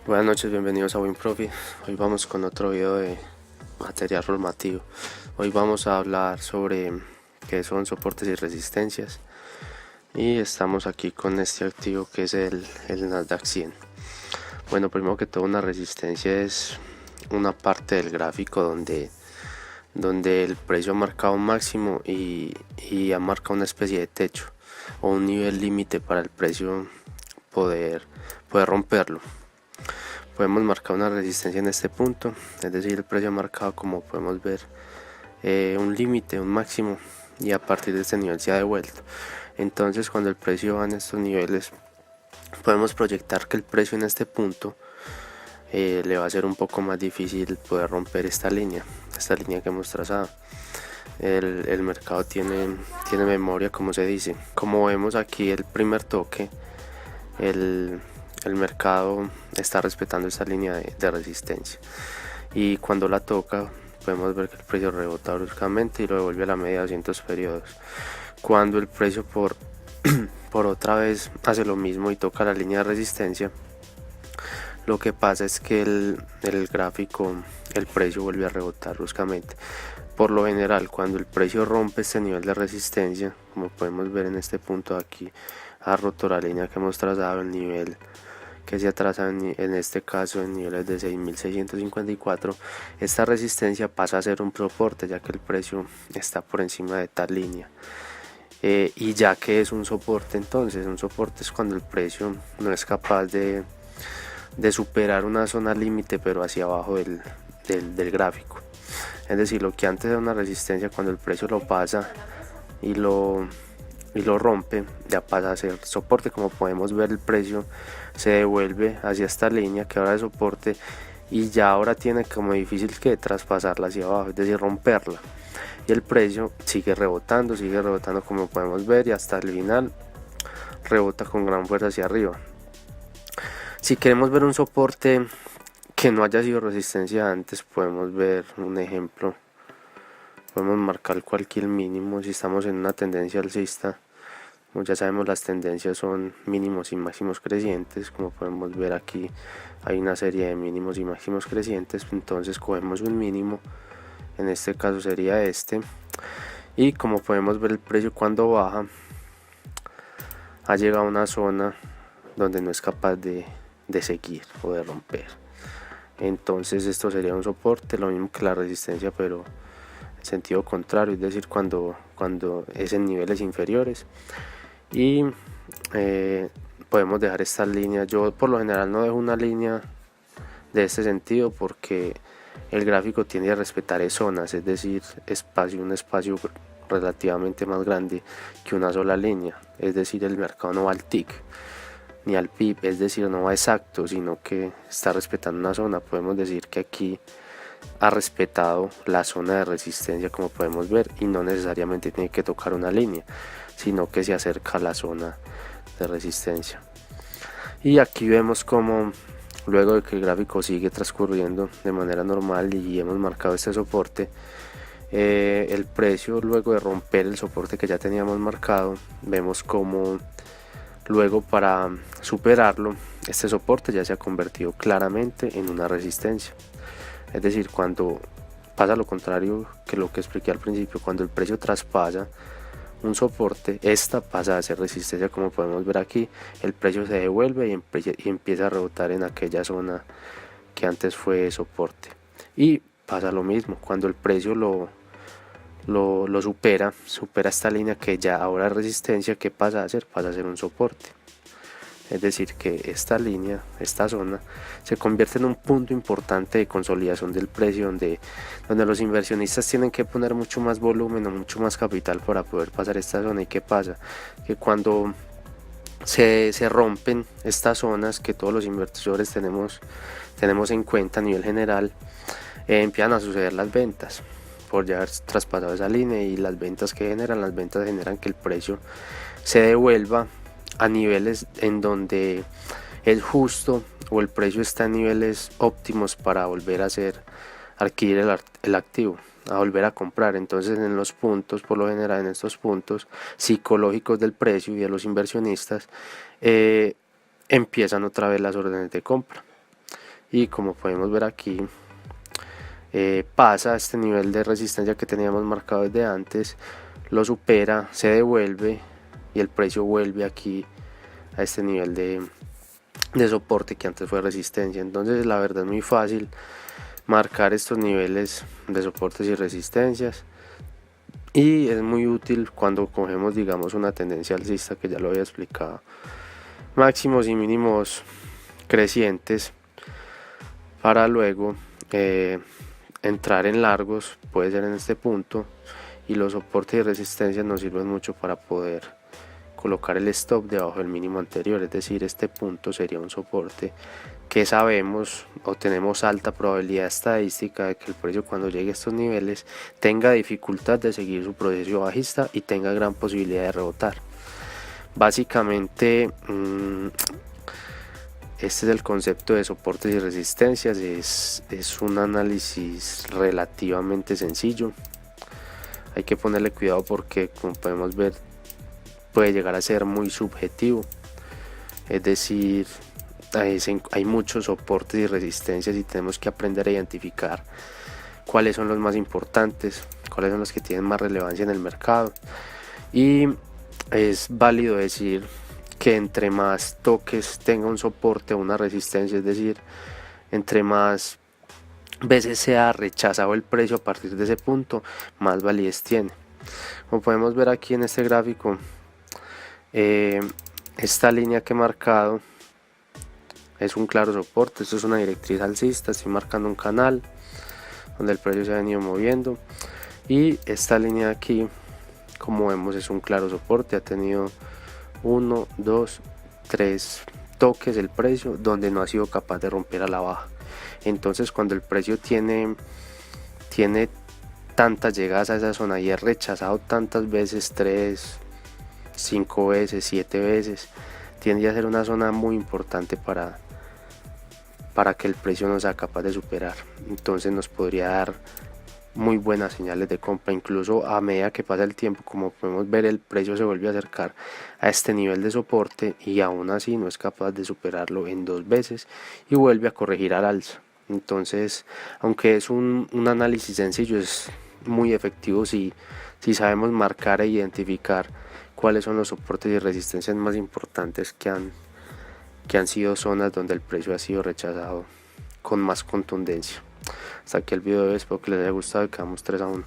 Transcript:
Buenas noches, bienvenidos a WinProfi. Hoy vamos con otro video de material normativo. Hoy vamos a hablar sobre qué son soportes y resistencias. Y estamos aquí con este activo que es el Nasdaq 100. Bueno, primero que todo, una resistencia es una parte del gráfico donde el precio ha marcado un máximo y ha marcado una especie de techo o un nivel límite para el precio poder romperlo. Podemos marcar una resistencia en este punto, es decir, el precio ha marcado, como podemos ver, un límite, un máximo, y a partir de este nivel se ha devuelto. Entonces, cuando el precio va en estos niveles, podemos proyectar que el precio en este punto le va a ser un poco más difícil poder romper esta línea que hemos trazado. El mercado tiene memoria, como se dice. Como vemos aquí, el primer toque, el mercado está respetando esta línea de resistencia, y cuando la toca podemos ver que el precio rebota bruscamente y lo devuelve a la media de 200 periodos. Cuando el precio por otra vez hace lo mismo y toca la línea de resistencia, lo que pasa es que el gráfico, el precio vuelve a rebotar bruscamente. Por lo general, cuando el precio rompe este nivel de resistencia, como podemos ver en este punto de aquí, ha roto la línea que hemos trazado, el nivel que se atrasa en este caso en niveles de 6.654, esta resistencia pasa a ser un soporte, ya que el precio está por encima de tal línea. Y ya que es un soporte, entonces un soporte es cuando el precio no es capaz de superar una zona límite, pero hacia abajo del gráfico. Es decir, lo que antes era una resistencia, cuando el precio lo pasa y lo rompe, ya pasa a ser soporte. Como podemos ver, el precio se devuelve hacia esta línea que ahora es soporte, y ya ahora tiene como difícil que traspasarla hacia abajo, es decir, romperla, y el precio sigue rebotando como podemos ver, y hasta el final rebota con gran fuerza hacia arriba. Si queremos ver un soporte que no haya sido resistencia antes, podemos ver un ejemplo. Podemos marcar cualquier mínimo si estamos en una tendencia alcista. Como ya sabemos, las tendencias son mínimos y máximos crecientes. Como podemos ver aquí, hay una serie de mínimos y máximos crecientes. Entonces cogemos un mínimo, en este caso sería este, y como podemos ver, el precio cuando baja ha llegado a una zona donde no es capaz de seguir o de romper. Entonces esto sería un soporte, lo mismo que la resistencia, pero en sentido contrario, es decir, cuando es en niveles inferiores. Y podemos dejar estas líneas. Yo por lo general no dejo una línea de este sentido, porque el gráfico tiende a respetar zonas, es decir, un espacio relativamente más grande que una sola línea. Es decir, el mercado no va al tick ni al pip, es decir, no va exacto, sino que está respetando una zona. Podemos decir que aquí ha respetado la zona de resistencia, como podemos ver, y no necesariamente tiene que tocar una línea, sino que se acerca a la zona de resistencia. Y aquí vemos como luego de que el gráfico sigue transcurriendo de manera normal y hemos marcado este soporte, el precio, luego de romper el soporte que ya teníamos marcado, vemos como luego, para superarlo, este soporte ya se ha convertido claramente en una resistencia. Es decir, cuando pasa lo contrario que lo que expliqué al principio, cuando el precio traspasa un soporte, esta pasa a ser resistencia. Como podemos ver aquí, el precio se devuelve y empieza a rebotar en aquella zona que antes fue soporte. Y pasa lo mismo, cuando el precio lo supera esta línea que ya ahora es resistencia, ¿qué pasa a hacer? Pasa a ser un soporte. Es decir, que esta línea, esta zona, se convierte en un punto importante de consolidación del precio, donde los inversionistas tienen que poner mucho más volumen o mucho más capital para poder pasar esta zona. ¿Y qué pasa? Que cuando se rompen estas zonas que todos los inversores tenemos en cuenta a nivel general, empiezan a suceder las ventas por ya haber traspasado esa línea, y las ventas generan que el precio se devuelva a niveles en donde es justo, o el precio está en niveles óptimos para volver a adquirir el activo, a volver a comprar. Entonces, en los puntos, por lo general en estos puntos psicológicos del precio y de los inversionistas, empiezan otra vez las órdenes de compra. y como podemos ver aquí pasa este nivel de resistencia que teníamos marcado desde antes, lo supera, se devuelve y el precio vuelve aquí a este nivel de soporte que antes fue resistencia. Entonces la verdad es muy fácil marcar estos niveles de soportes y resistencias, y es muy útil cuando cogemos, digamos, una tendencia alcista, que ya lo había explicado, máximos y mínimos crecientes, para luego entrar en largos, puede ser en este punto, y los soportes y resistencias nos sirven mucho para poder colocar el stop debajo del mínimo anterior, es decir, este punto sería un soporte que sabemos o tenemos alta probabilidad estadística de que el precio, cuando llegue a estos niveles, tenga dificultad de seguir su proceso bajista y tenga gran posibilidad de rebotar. Básicamente este es el concepto de soportes y resistencias. Es un análisis relativamente sencillo, hay que ponerle cuidado porque, como podemos ver, puede llegar a ser muy subjetivo, es decir, hay muchos soportes y resistencias y tenemos que aprender a identificar cuáles son los más importantes, cuáles son los que tienen más relevancia en el mercado. Y es válido decir que entre más toques tenga un soporte o una resistencia, es decir, entre más veces sea rechazado el precio a partir de ese punto, más validez tiene. Como podemos ver aquí en este gráfico, esta línea que he marcado es un claro soporte. Esto es una directriz alcista, estoy marcando un canal donde el precio se ha venido moviendo, y esta línea de aquí, como vemos, es un claro soporte. Ha tenido 1, 2, 3 toques el precio donde no ha sido capaz de romper a la baja. Entonces, cuando el precio tiene tantas llegadas a esa zona y es rechazado tantas veces, 3, 5 veces, 7 veces, tiende a ser una zona muy importante para que el precio no sea capaz de superar. Entonces nos podría dar muy buenas señales de compra. Incluso a medida que pasa el tiempo, como podemos ver, el precio se vuelve a acercar a este nivel de soporte y aún así no es capaz de superarlo en 2 veces y vuelve a corregir al alza. Entonces, aunque es un análisis sencillo, es muy efectivo si sabemos marcar e identificar cuáles son los soportes y resistencias más importantes que han sido zonas donde el precio ha sido rechazado con más contundencia. Hasta aquí el video de hoy, espero que les haya gustado y quedamos 3-1.